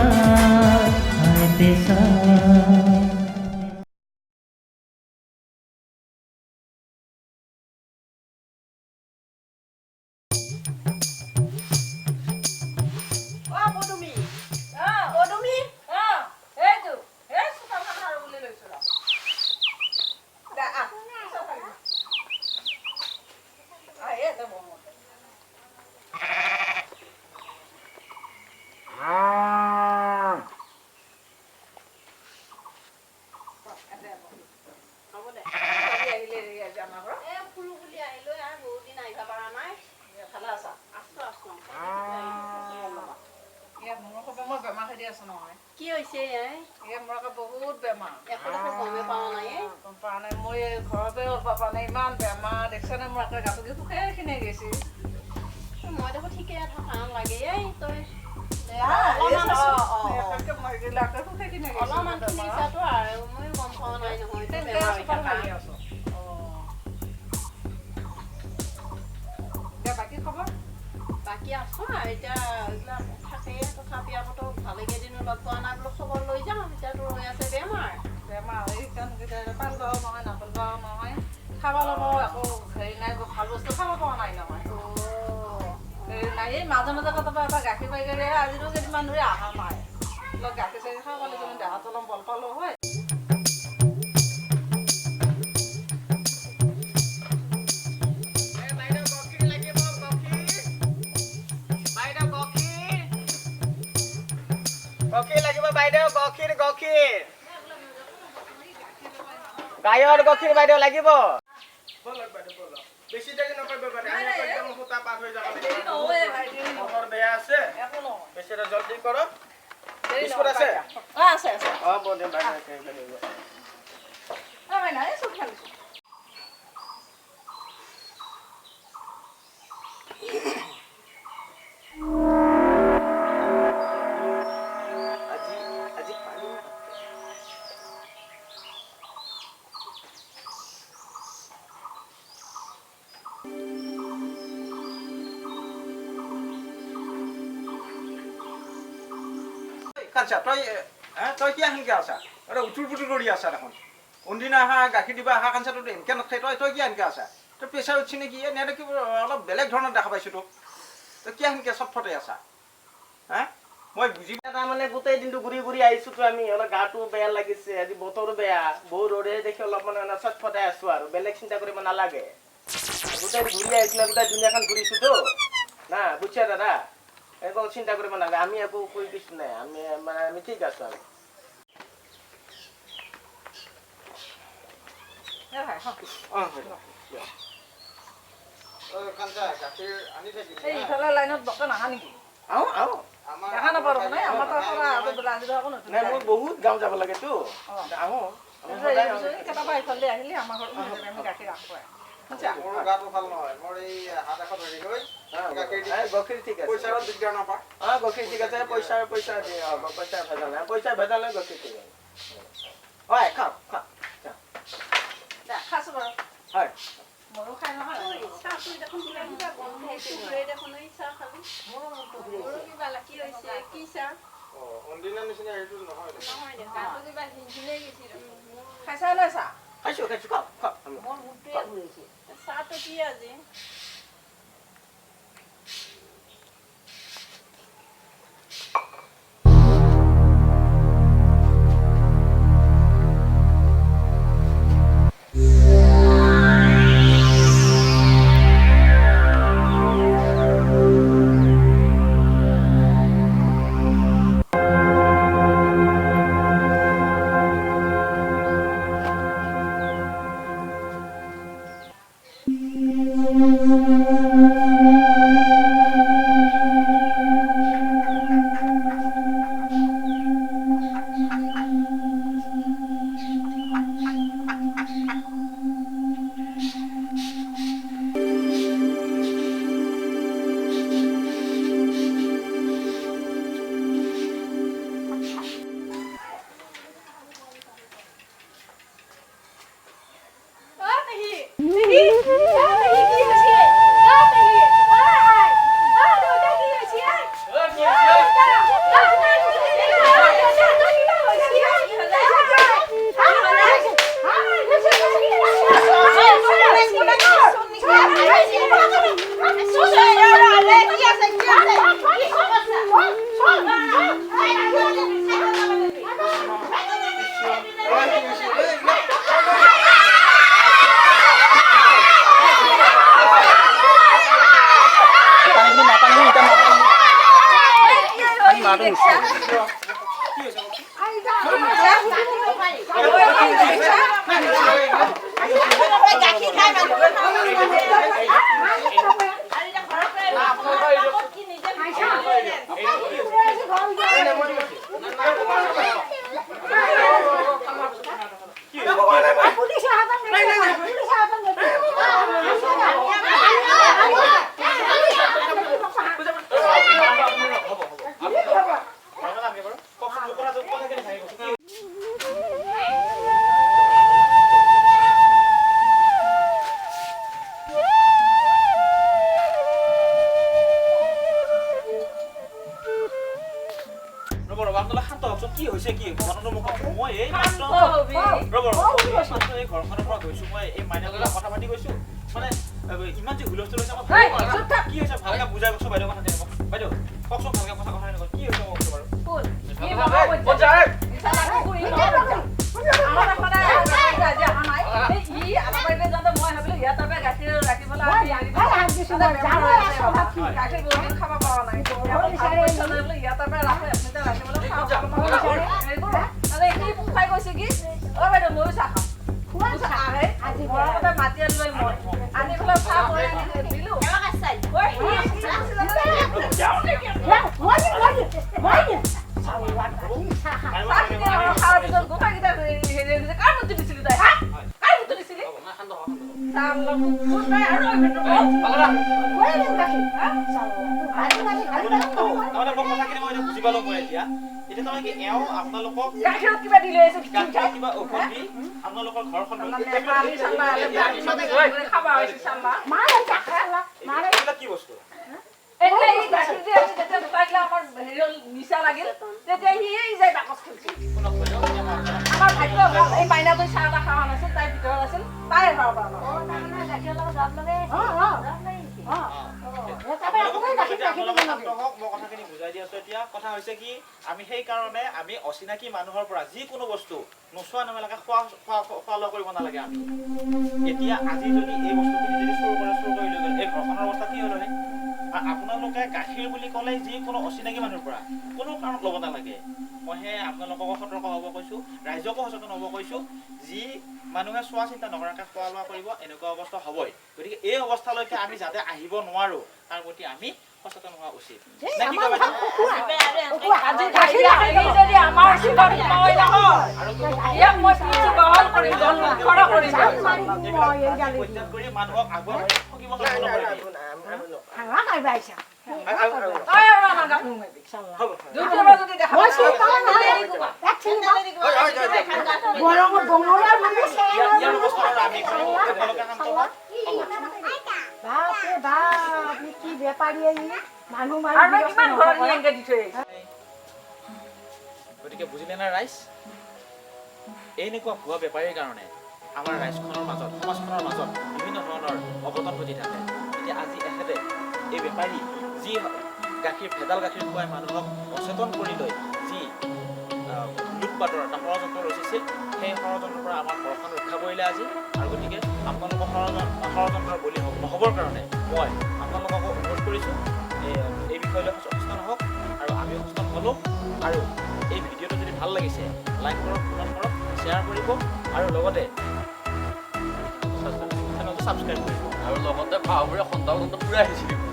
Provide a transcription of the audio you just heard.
হায় পেশা কি হৈছে মোৰ আকৌ বহুত বেমাৰ একো গমে পোৱা নাই গম পোৱা নাই মই ঘৰতে ওলব পৰা নাই ইমান বেমাৰ দেখিছনে মোৰ আকৌ গাটো সুখেখিনি গৈছে মই দেখোন ঠিকে থকা লাগে তই অলপমান শুনিছাতো আৰু মই গম পোৱা নাই নহয় বাকী খবৰ বাকী আছো আৰু এতিয়া এইবিলাক থাকেই তথাপি আকৌ ভালে কেইদিনো লগ পোৱা নাই বোলো খবৰ লৈ যাওঁ এতিয়াতো হৈ আছে বেমাৰ পাল গাও নহয় নাপাল গাও নহয় খাব ল'ব আকৌ হেৰি নাই ভাল বস্তু খাব পৰা নাই নহয় হেৰি নাই এই মাজে মাজে কেতিয়াবা এটা গাখীৰ পাই গ'লে আজিতো কেইদিনমান ধৰি অহা নাই গাখীৰ চাখীৰ খাব পালে যদি দেহাটো অলপ বল পালো হয় বাইদেউ গাখীৰ গায়ৰ গাখীৰ বাইদেউ লাগিব বেছি দেৰি নকৰিব একদম সূতা পাৰ হৈ যাব খবৰ বেয়া আছে বেছি জলদি কৰক বিস্কুট আছে আছে আছে বদে বাইদেউ কাঞ্চা তই কি আনকে আছা উঠুৰ পুটুৰ কৰি আছা দেখোন কোনদিনা আহা গাখীৰ দিবা আহা কাঞ্চাটো এনেকে নথাই তই কি আনকে আছা তই প্ৰেছাৰ উঠছি নেকি এনেকৈ কি অলপ বেলেগ ধৰণৰ দেখা পাইছোঁ তোক তই কি আনকে চটফটে আছা মই বুজি তাৰমানে গোটেই দিনটো ঘূৰি ঘূৰি আহিছোঁতো আমি অলপ গাটো বেয়া লাগিছে আজি বতৰো বেয়া বহু ৰ'দে দেখি অলপ মানে চটফটাই আছোঁ আৰু বেলেগ চিন্তা কৰিব নালাগে গোটেই ঘূৰি আহিছিলে গোটেই দুনিয়াখন ঘূৰিছোঁতো না বুজিছা দাদা একো চিন্তা কৰিব নালাগে আমি একো কৈ কিছু নাই আমি ঠিক আছোঁ আৰু ইফালে লাইনত বকে নাহা নেকি আহোঁ দেখা নাপাওঁ নাই আমাৰ নাই মই বহুত গাঁও যাব লাগেতো আহোঁ কেতিয়াবা ইফালে আহিলে আমাৰ ঘৰত আমি গাখীৰ ৰাখোঁ মোৰ গাটো ভাল নহয় মোৰ এই হাত এখন হেৰি হৈ গাখীৰ ঠিক আছে পইচাৰ দিগদাৰ নাপায় গাখীৰ ঠিক আছে পইচা পইচা ভেজাল নাই পইচা ভেজাল নাই গাখীৰ ঠিক আছে হয় খাওক খাইছোঁ বাৰু হয় ময়ো খাই নহয় চাহটো দেখোন কিবা কিবা গন্ধ দেখোন এই চাহ খালি কিবা কি হৈছে কি চাহ অন্দিনা নিচিনা সেইটো নহয় নহয় দে গাটো কিবা হিলহিলাই গৈছে খাইছা নাই চাহ খাইছোঁ খাওক মোৰ মুখটোৱে ঘূৰিছে চাহটো কি আজি ল'ৰাটো নুচুৱে। কি হৈছে কি মনটো মোক মই এই মাত্ৰ ৰ'ব এই ঘৰখনৰ পৰা গৈছো মই এই মাইনাৰ লগত কথা পাতি গৈছো মানে ইমান যে হুলস্থুল হৈছে মই কি হৈছে ভালকে বুজাই কৈছো বাইদেউ কথা দেই বাইদেউ কওকচোন ভালকে কথা কথা নকয় কি হৈছে মোক বাৰু নিচা লাগিল তেতিয়া সি যায় বাকচ খেলছিল আমাৰ ভাগ্য এই মাইনাটো চাহ এটা খাৱা নাছিল তাই ভিতৰত আছিল তাই খাব পৰা কথাখিনি বুজাই দি আছো এতিয়া কথা হৈছে কি আমি সেইকাৰণে আমি অচিনাকি মানুহৰ পৰা যিকোনো বস্তু নোচোৱা নেমেলাকে খোৱা লোৱা কৰিব নালাগে আমি এতিয়া আজি যদি এই বস্তুখিনি যদি চুৰ কৰি লৈ গ'ল এই ঘৰখনৰ অৱস্থা কি হ'ল আপোনালোকে গাখীৰ বুলি ক'লে যিকোনো অচিনাকি মানুহৰ পৰা কোনো কাৰণত ল'ব নালাগে মই আপোনালোককো সতৰ্ক হ'ব কৈছো ৰাইজকো সচেতন হ'ব কৈছো যি মানুহে চোৱা চিন্তা নকৰাকে খোৱা লোৱা কৰিব এনেকুৱা অৱস্থা হ'বই গতিকে এই অৱস্থালৈকে আমি যাতে আহিব নোৱাৰো তাৰ প্ৰতি আমি সচেতন হোৱা উচিত মানুহক আগুৱাই থাকিব গতিকে বুজিলে না ৰাইজ এনেকুৱা ভুৱা বেপাৰীৰ কাৰণে আমাৰ ৰাইজখনৰ মাজত সমাজখনৰ মাজত বিভিন্ন ধৰণৰ অৱদান ঘটি থাকে এতিয়া আজি এখেতে এই বেপাৰী যি গাখীৰ ভেজাল গাখীৰ খুৱাই মানুহক সচেতন কৰি লৈ যি লুটপাটৰ এটা ষড়যন্ত্ৰ ৰচিছিল সেই ষড়যন্ত্ৰৰ পৰা আমাৰ ঘৰখন ৰক্ষা কৰিলে আজি আৰু গতিকে আপোনালোকৰ ষড়যন্ত্ৰৰ বলি নহ'বৰ কাৰণে মই আপোনালোককো অনুৰোধ কৰিছোঁ এই বিষয়লৈ সচেতন হওক আৰু আমিও সচেতন হ'লোঁ আৰু এই ভিডিঅ'টো যদি ভাল লাগিছে লাইক কৰক কমেণ্ট কৰক শ্বেয়াৰ কৰিব আৰু লগতে চেনেলটো ছাবস্ক্ৰাইব কৰিব আৰু লগতে ভাওবোৰে সন্তান পুৰা আহিছিল